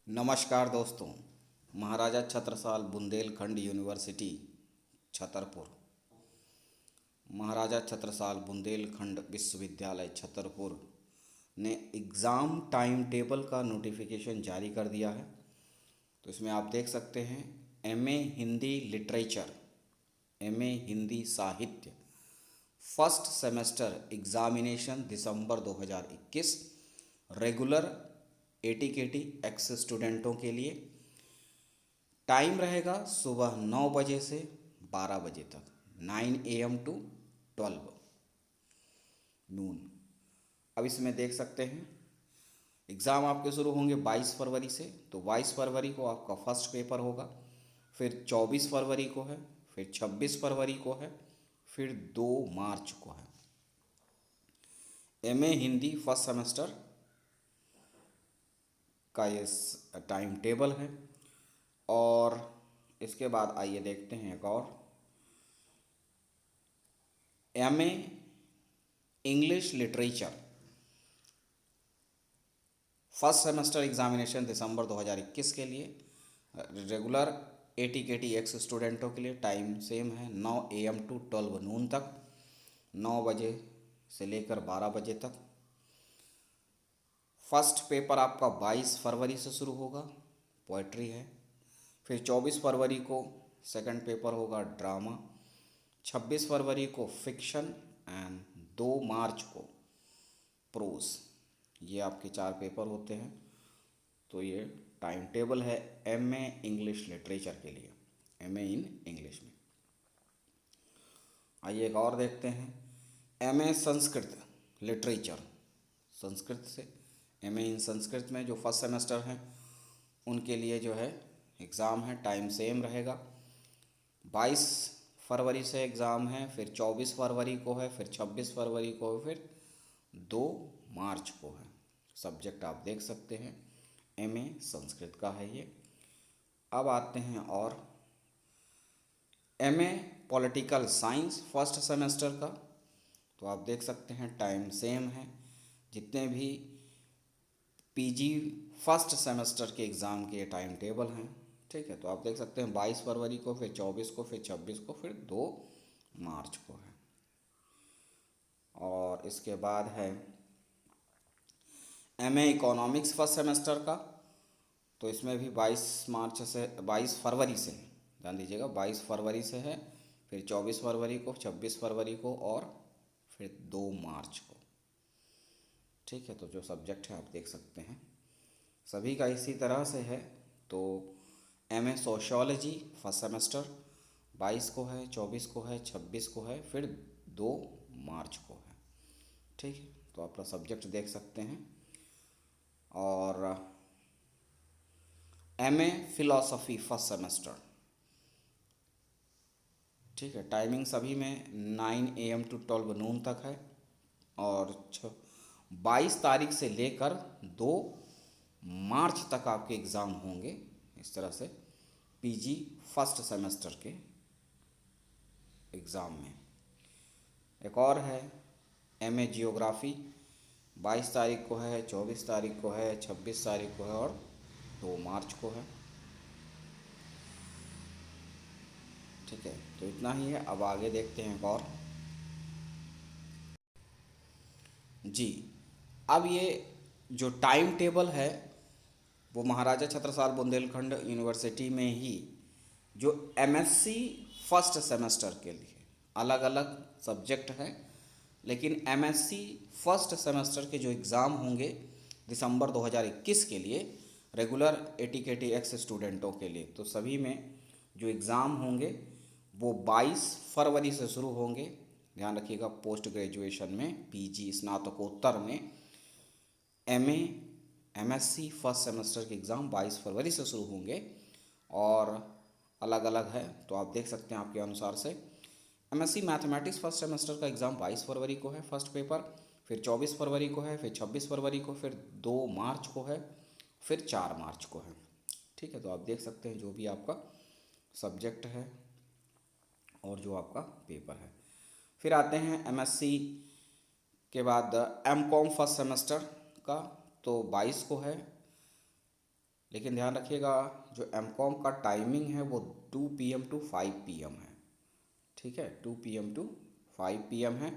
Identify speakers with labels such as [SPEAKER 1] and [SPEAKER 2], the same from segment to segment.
[SPEAKER 1] नमस्कार दोस्तों। महाराजा छत्रसाल बुंदेलखंड यूनिवर्सिटी छतरपुर, महाराजा छत्रसाल बुंदेलखंड विश्वविद्यालय छतरपुर ने एग्ज़ाम टाइम टेबल का नोटिफिकेशन जारी कर दिया है। तो इसमें आप देख सकते हैं MA Hindi literature, MA Hindi साहित्य फर्स्ट सेमेस्टर एग्ज़ामिनेशन दिसंबर 2021 रेगुलर एटीकेटी एक्स स्टूडेंटों के लिए टाइम रहेगा सुबह 9 बजे से 12 बजे तक, 9 AM to 12 नून। अब इसमें देख सकते हैं एग्ज़ाम आपके शुरू होंगे 22 फरवरी से। तो 22 फरवरी को आपका फर्स्ट पेपर होगा, फिर 24 फरवरी को है, फिर 26 फरवरी को है, फिर 2 मार्च को है। एमए हिंदी फर्स्ट सेमेस्टर का ये टाइम टेबल है। और इसके बाद आइए देखते हैं एक और MA English literature first semester examination दिसंबर 2021 के लिए रेगुलर एटीकेटी एक्स स्टूडेंटों के लिए टाइम सेम है, 9 AM to 12 नून तक, 9 बजे से लेकर 12 बजे तक। फर्स्ट पेपर आपका 22 फरवरी से शुरू होगा, पोइट्री है। फिर 24 फरवरी को सेकंड पेपर होगा ड्रामा, 26 फरवरी को फिक्शन एंड 2 मार्च को प्रोज। ये आपके 4 पेपर होते हैं। तो ये टाइम टेबल है एमए इंग्लिश लिटरेचर के लिए, एमए इन इंग्लिश में। आइए एक और देखते हैं एमए संस्कृत लिटरेचर, संस्कृत से एमए इन संस्कृत में जो फर्स्ट सेमेस्टर हैं उनके लिए जो है एग्ज़ाम है, टाइम सेम रहेगा। 22 फरवरी से एग्ज़ाम है, फिर 24 फरवरी को है, फिर 26 फरवरी को है, फिर 2 मार्च को है। सब्जेक्ट आप देख सकते हैं एमए संस्कृत का है ये। अब आते हैं और MA political science first semester का। तो आप देख सकते हैं टाइम सेम है, जितने भी पीजी फर्स्ट सेमेस्टर के एग्ज़ाम के टाइम टेबल हैं, ठीक है। तो आप देख सकते हैं 22 फरवरी को, फिर 24 को, फिर 26 को, फिर 2 मार्च को है। और इसके बाद है एमए इकोनॉमिक्स फर्स्ट सेमेस्टर का। तो इसमें भी 22 फरवरी से, ध्यान दीजिएगा 22 फरवरी से है, फिर 24 फरवरी को, 26 फरवरी को और फिर 2 मार्च को, ठीक है। तो जो सब्जेक्ट है आप देख सकते हैं सभी का इसी तरह से है। तो एमए सोशियोलॉजी फर्स्ट सेमेस्टर 22 को है, 24 को है, 26 को है, फिर 2 मार्च को है, ठीक है। तो अपना सब्जेक्ट देख सकते हैं। और एमए फिलॉसफी फर्स्ट सेमेस्टर, ठीक है। टाइमिंग सभी में 9 AM to 12 नून तक है। और 22 तारीख से लेकर 2 मार्च तक आपके एग्ज़ाम होंगे। इस तरह से पीजी फर्स्ट सेमेस्टर के एग्ज़ाम में। एक और है एमए जियोग्राफी, 22 तारीख को है, 24 तारीख को है, 26 तारीख को है और 2 मार्च को है, ठीक है। तो इतना ही है। अब आगे देखते हैं एक और जी। अब ये जो टाइम टेबल है वो महाराजा छत्रसाल बुंदेलखंड यूनिवर्सिटी में ही जो एमएससी फर्स्ट सेमेस्टर के लिए अलग अलग सब्जेक्ट हैं, लेकिन एमएससी फर्स्ट सेमेस्टर के जो एग्ज़ाम होंगे दिसंबर 2021 के लिए रेगुलर एटीकेटी एक्स स्टूडेंटों के लिए, तो सभी में जो एग्ज़ाम होंगे वो 22 फरवरी से शुरू होंगे। ध्यान रखिएगा पोस्ट ग्रेजुएशन में, पीजी स्नातकोत्तर में एमए एमएससी फर्स्ट सेमेस्टर के एग्ज़ाम 22 फरवरी से शुरू होंगे और अलग अलग है। तो आप देख सकते हैं आपके अनुसार से एमएससी मैथमेटिक्स फर्स्ट सेमेस्टर का एग्ज़ाम 22 फरवरी को है फर्स्ट पेपर, फिर 24 फरवरी को है, फिर 26 फरवरी को, फिर 2 मार्च को है, फिर 4 मार्च को है, ठीक है। तो आप देख सकते हैं जो भी आपका सब्जेक्ट है और जो आपका पेपर है। फिर आते हैं एमएससी के बाद एमकॉम फर्स्ट सेमेस्टर का। तो 22 को है, लेकिन ध्यान रखिएगा जो एमकॉम का टाइमिंग है वो 2 PM टू 5 PM है। ठीक है, 2 PM टू 5 PM है।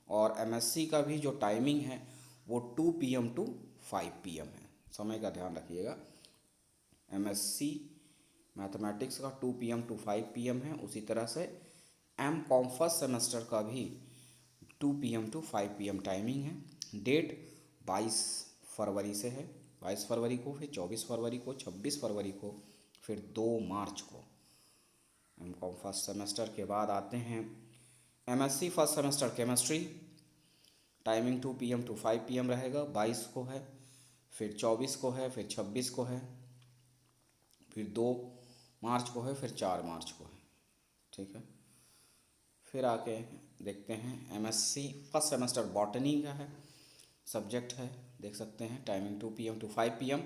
[SPEAKER 1] और एमएससी का भी जो टाइमिंग है वो 2 PM टू 5 PM है। समय का ध्यान रखिएगा। एमएससी मैथमेटिक्स का 2 PM टू 5 PM है। उसी तरह से एमकॉम फर्स्ट सेमेस्टर का भी 2 PM टू 5 PM टाइमिंग है। डेट 22 फरवरी से है, 22 फरवरी को, फिर 24 फरवरी को, 26 फरवरी को, फिर 2 मार्च को। एमकॉम फर्स्ट सेमेस्टर के बाद आते हैं MSc first semester chemistry. Timing 2 PM to 5 PM रहेगा। 22 को है, फिर 24 को है, फिर 26 को है, फिर 2 मार्च को है, फिर 4 मार्च को है। ठीक है, फिर आके देखते हैं एमएससी फर्स्ट सेमेस्टर बॉटनी का है, सब्जेक्ट है, देख सकते हैं। Timing 2 PM to 5 PM।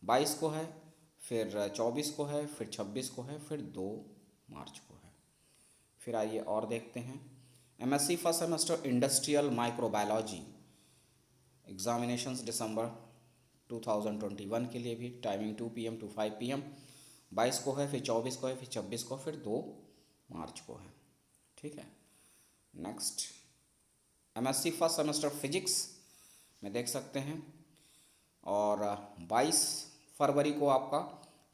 [SPEAKER 1] 22 को है, फिर 24 को है, फिर 26 को है, फिर 2 मार्च को है। फिर आइए और देखते हैं MSc first semester industrial microbiology examinations दिसंबर 2021 के लिए भी टाइमिंग 2 PM टू 5 PM। 22 को है, फिर 24 को है, फिर 26 को, फिर 2 मार्च को है। ठीक है, next MSc first semester physics में देख सकते हैं। और 22 फरवरी को आपका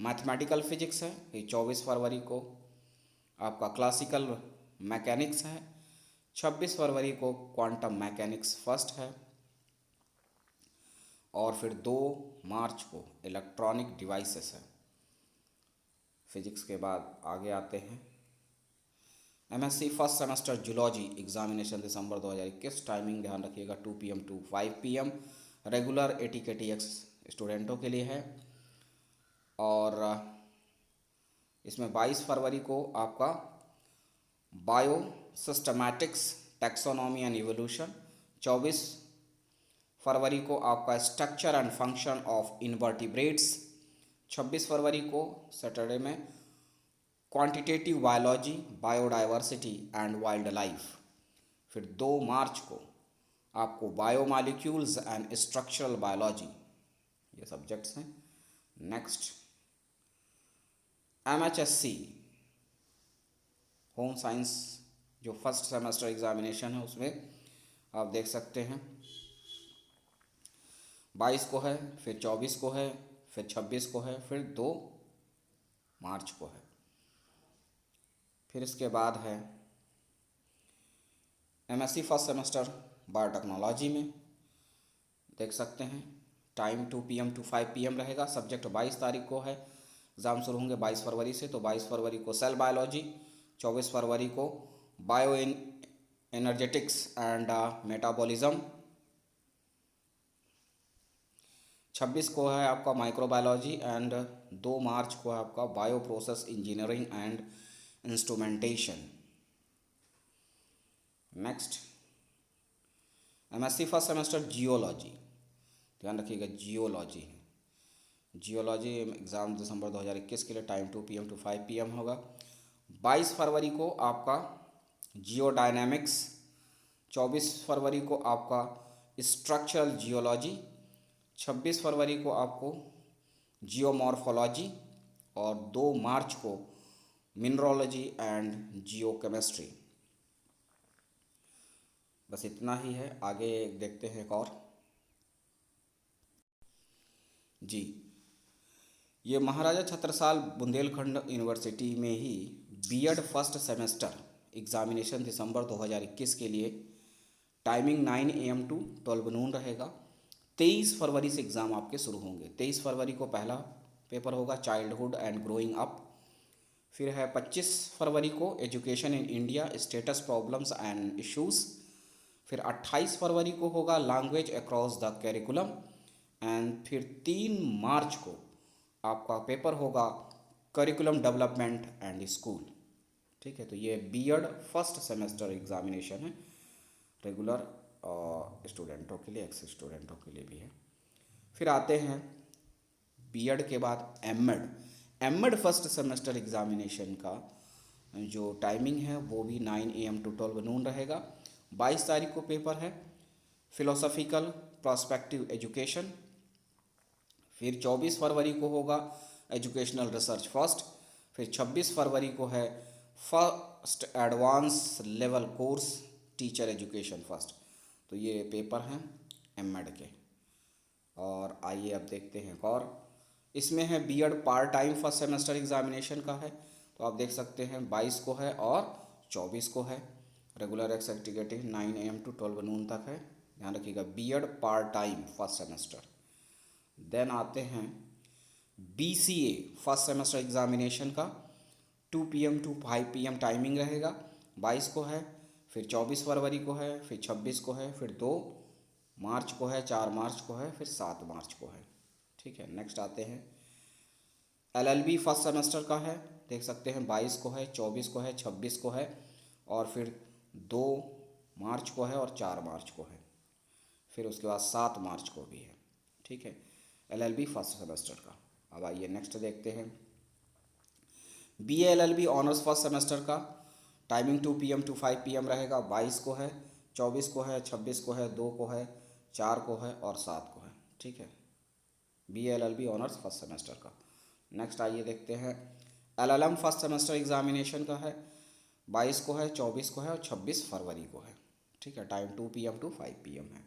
[SPEAKER 1] मैथमेटिकल फिजिक्स है, फिर 24 फरवरी को आपका क्लासिकल मैकेनिक्स है, 26 फरवरी को क्वांटम मैकेनिक्स फर्स्ट है, और फिर 2 मार्च को इलेक्ट्रॉनिक डिवाइसेस है। फिजिक्स के बाद आगे आते हैं MSc first semester zoology examination दिसंबर 2021। टाइमिंग ध्यान रखिएगा 2 PM to 5 PM। Regular ATKTX स्टूडेंटों के लिए है। और इसमें 22 फरवरी को आपका bio systematics taxonomy and evolution, 24 फरवरी को आपका structure and function of invertebrates, 26 फरवरी को सैटरडे में quantitative biology, biodiversity and wild life. फिर 2 मार्च को आपको बायोमॉलिक्यूल्स एंड स्ट्रक्चरल बायोलॉजी, ये सब्जेक्ट्स हैं। नेक्स्ट MHSC होम साइंस जो फर्स्ट सेमेस्टर एग्जामिनेशन है उसमें आप देख सकते हैं 22 को है, फिर 24 को है, फिर 26 को है, फिर 2 मार्च को है। फिर इसके बाद है MSc फर्स्ट सेमेस्टर बायोटेक्नोलॉजी में देख सकते हैं। टाइम 2 PM टू 5 PM रहेगा। सब्जेक्ट 22 तारीख को है, एग्ज़ाम शुरू होंगे 22 फरवरी से, तो 22 फरवरी को सेल बायोलॉजी, 24 फरवरी को बायो एनर्जेटिक्स एंड मेटाबॉलिज्म, 26 को है आपका माइक्रोबायोलॉजी, एंड 2 मार्च को है आपका bio process engineering and instrumentation. Next MSc first semester geology, ध्यान रखिएगा जियोलॉजी है। जियोलॉजी एग्ज़ाम दिसंबर 2021 के लिए। टाइम 2 PM टू 5 PM होगा। 22 फरवरी को आपका जियोडायनेमिक्स, 24 फरवरी को आपका स्ट्रक्चरल जियोलॉजी, 26 फरवरी को आपको जियोमॉर्फोलॉजी, और 2 मार्च को मिनरोलॉजी एंड जियोकेमिस्ट्री। बस इतना ही है। आगे देखते हैं एक और। जी, ये महाराजा छत्रसाल बुंदेलखंड यूनिवर्सिटी में ही बीएड फर्स्ट सेमेस्टर एग्ज़ामिनेशन दिसंबर 2021 के लिए टाइमिंग 9 AM टू 12 नून रहेगा। 23 फरवरी से एग्ज़ाम आपके शुरू होंगे। 23 फरवरी को पहला पेपर होगा चाइल्डहुड एंड ग्रोइंग अप। फिर है 25 फरवरी को education in India status problems and issues. फिर 28 फरवरी को होगा language across the curriculum, and फिर 3 मार्च को आपका पेपर होगा करिकुलम डेवलपमेंट एंड स्कूल। ठीक है, तो ये बीएड फर्स्ट सेमेस्टर एग्जामिनेशन है, रेगुलर स्टूडेंटों के लिए, एक्स स्टूडेंटों के लिए भी है। फिर आते हैं बीएड के बाद एमएड फर्स्ट सेमेस्टर एग्जामिनेशन का जो टाइमिंग है वो भी 9 AM टू 12 नून रहेगा। 22 तारीख को पेपर है फिलोसॉफिकल प्रोस्पेक्टिव एजुकेशन। फिर 24 फरवरी को होगा एजुकेशनल रिसर्च फर्स्ट। फिर 26 फरवरी को है first advance level course teacher education first. तो ये पेपर हैं एमएड के। और आइए अब देखते हैं और इसमें है BEd part time first semester examination का है। तो आप देख सकते हैं 22 को है और 24 को है। रेगुलर एक्सेक्टिगेटिव 9 AM to 12 नून तक है, ध्यान रखिएगा। BEd part time first semester. Then आते हैं बीसीए फर्स्ट सेमेस्टर एग्जामिनेशन का 2 PM to 5 PM टाइमिंग रहेगा। 22 को है, फिर 24 फरवरी को है, फिर 26 को है, फिर 2 मार्च को है, 4 मार्च को है, फिर 7 मार्च को है। ठीक है, नेक्स्ट आते हैं एलएलबी फर्स्ट सेमेस्टर का है, देख सकते हैं 22 को है, 24 को है, 26 को है और फिर 2 मार्च को है और 4 मार्च को है। फिर उसके बाद 7 मार्च को भी है। ठीक है, एलएलबी फर्स्ट सेमेस्टर का। अब आइए नेक्स्ट देखते हैं BA LLB honours first semester का। टाइमिंग 2 PM to 5 PM रहेगा। 22 को है, 24 को है, 26 को है, 2 को है, 4 को है और 7 को है। ठीक है, BA LLB honours first semester का। नेक्स्ट आइए देखते हैं एलएलएम फर्स्ट सेमेस्टर एग्जामिनेशन का है। 22 को है, 24 को है और 26 फरवरी को है। ठीक है, टाइम 2 PM to 5 PM है।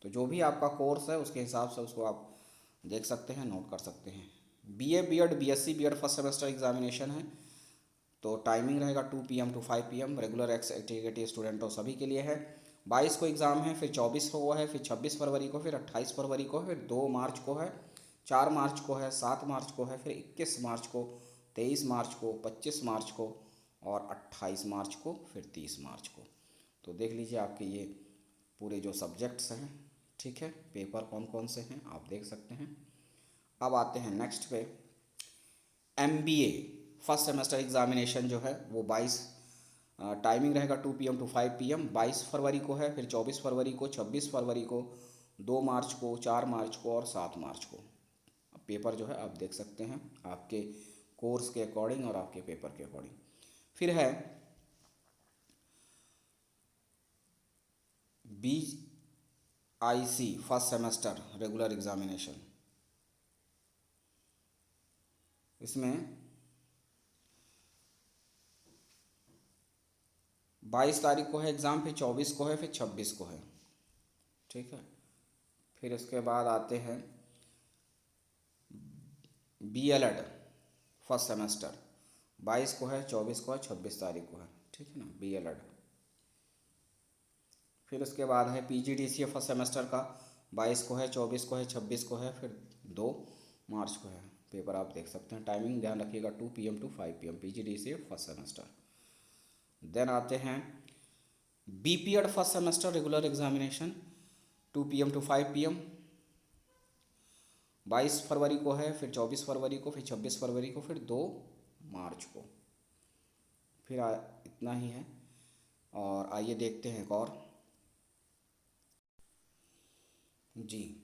[SPEAKER 1] तो जो भी आपका कोर्स है उसके हिसाब से उसको आप देख सकते हैं, नोट कर सकते हैं। BA BEd BSc BEd first semester examination है। तो टाइमिंग रहेगा 2 PM to 5 PM। रेगुलर एक्सेक्टिगेटिव स्टूडेंटों सभी के लिए है। 22 को एग्ज़ाम है, फिर 24 को है, फिर 26 फरवरी को, फिर 28 फरवरी को, फिर 2 मार्च को है, 4 मार्च को है, 7 मार्च को है, फिर 21 मार्च को, 23 मार्च को, 25 मार्च को और 28 मार्च को, फिर 30 मार्च को। तो देख लीजिए आपके ये पूरे जो सब्जेक्ट्स हैं। ठीक है, पेपर कौन कौन से हैं आप देख सकते हैं। अब आते हैं नेक्स्ट पे MBA फर्स्ट सेमेस्टर एग्जामिनेशन जो है वो 22 टाइमिंग रहेगा 2 PM to 5 PM। 22 फरवरी को है, फिर 24 फरवरी को, 26 फरवरी को, 2 मार्च को, 4 मार्च को और 7 मार्च को। पेपर जो है आप देख सकते हैं आपके कोर्स के अकॉर्डिंग और आपके पेपर के अकॉर्डिंग। फिर है BIC first semester regular examination. इसमें 22 तारीख को है एग्ज़ाम, फिर 24 को है, फिर 26 को है। ठीक है, फिर उसके बाद आते हैं BLED फर्स्ट सेमेस्टर। 22 को है, 24 को है, 26 तारीख को है। ठीक है ना, BLED। फिर उसके बाद है PGDCA फर्स्ट सेमेस्टर का। 22 को है, 24 को है, 26 को है, फिर 2 मार्च को है। पेपर आप देख सकते हैं। टाइमिंग ध्यान रखिएगा 2 PM to 5 PM PGDCA first semester. Then आते हैं BPED first semester regular examination 2 PM to 5 PM। 22 फरवरी को है, फिर 24 फरवरी को, फिर 26 फरवरी को, फिर 2 मार्च को। फिर इतना ही है। और आइए देखते हैं एक और जी।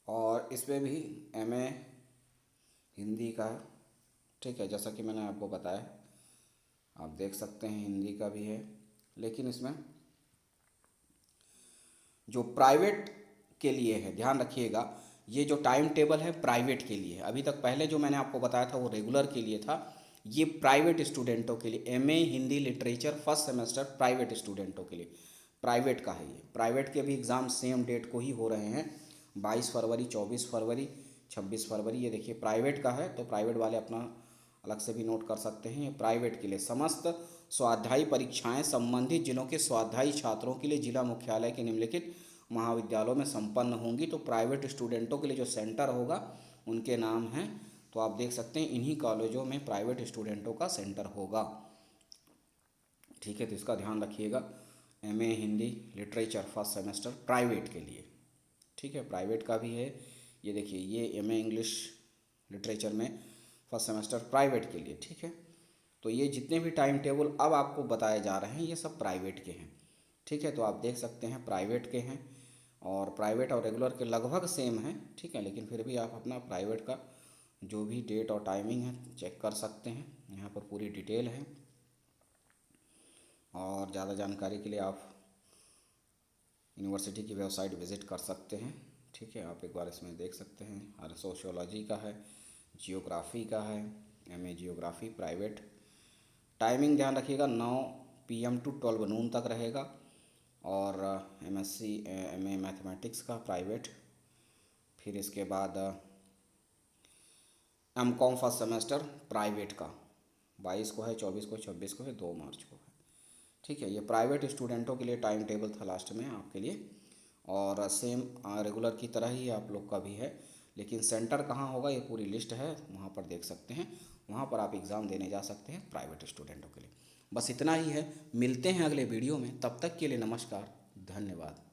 [SPEAKER 1] और इसमें भी MA हिंदी का है। ठीक है, जैसा कि मैंने आपको बताया, आप देख सकते हैं हिंदी का भी है। लेकिन इसमें जो प्राइवेट के लिए है, ध्यान रखिएगा, ये जो टाइम टेबल है प्राइवेट के लिए है। अभी तक पहले जो मैंने आपको बताया था वो रेगुलर के लिए था। ये प्राइवेट स्टूडेंटों के लिए MA Hindi literature first semester private स्टूडेंटों के लिए प्राइवेट का है। ये प्राइवेट के भी एग्ज़ाम सेम डेट को ही हो रहे हैं, 22 फरवरी, 24 फरवरी, 26 फरवरी। ये देखिए प्राइवेट का है, तो प्राइवेट वाले अपना अलग से भी नोट कर सकते हैं। ये प्राइवेट के लिए समस्त स्वाध्यायी परीक्षाएं संबंधित जिलों के स्वाध्यायी छात्रों के लिए जिला मुख्यालय के निम्नलिखित महाविद्यालयों में संपन्न होंगी। तो प्राइवेट स्टूडेंटों के लिए जो सेंटर होगा उनके नाम हैं। तो आप देख सकते हैं इन्हीं कॉलेजों में प्राइवेट स्टूडेंटों का सेंटर होगा। ठीक है, तो इसका ध्यान रखिएगा। MA Hindi literature first semester private के लिए। ठीक है, प्राइवेट का भी है। ये देखिए, ये MA इंग्लिश लिटरेचर में फर्स्ट सेमेस्टर प्राइवेट के लिए। ठीक है, तो ये जितने भी टाइम टेबल अब आपको बताए जा रहे हैं ये सब प्राइवेट के हैं। ठीक है, तो आप देख सकते हैं प्राइवेट के हैं और प्राइवेट और रेगुलर के लगभग सेम हैं। ठीक है, लेकिन फिर भी आप अपना प्राइवेट का जो भी डेट और टाइमिंग है चेक कर सकते हैं। यहाँ पर पूरी डिटेल है और ज़्यादा जानकारी के लिए आप यूनिवर्सिटी की वेबसाइट विज़िट कर सकते हैं। ठीक है, आप एक बार इसमें देख सकते हैं। और सोशियोलॉजी का है, जियोग्राफी का है, एमए जियोग्राफी प्राइवेट। टाइमिंग ध्यान रखिएगा 9 PM टू 12 नून तक रहेगा। और एमएससी एमए मैथमेटिक्स का प्राइवेट। फिर इसके बाद एमकॉम फर्स्ट सेमेस्टर प्राइवेट का 22 को है, 24 को, 26 को है, 2 मार्च को है। ठीक है, ये प्राइवेट स्टूडेंटों के लिए टाइम टेबल था लास्ट में आपके लिए। और सेम रेगुलर की तरह ही आप लोग का भी है, लेकिन सेंटर कहाँ होगा ये पूरी लिस्ट है, वहाँ पर देख सकते हैं। वहाँ पर आप एग्ज़ाम देने जा सकते हैं प्राइवेट स्टूडेंटों के लिए। बस इतना ही है, मिलते हैं अगले वीडियो में, तब तक के लिए नमस्कार, धन्यवाद।